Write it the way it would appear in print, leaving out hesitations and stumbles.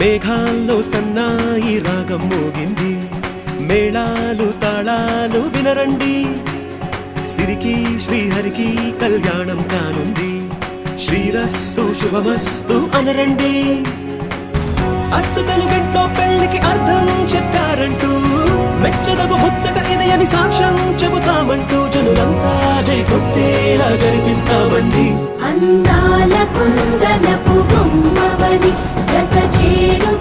మేఘాల్లో సన్నాయి రాగం మోగింది, మేళాలు తాళాలు వినరండి. సిరికి శ్రీహరికి కళ్యాణం కానుంది, శ్రీరస్తు శుభమస్తు అనరండి. అచ్చ తెలుగింట్లో పెళ్లికి అర్థం చెప్పారంటూ, మెచ్చదగు ముచ్చట ఇది అని సాక్ష్యం చెబుతామంటూ, జనులంతా జై కొట్టేలా జరిపిస్తామండి. అందాల కుందనపు బొమ్మవని జత చేరు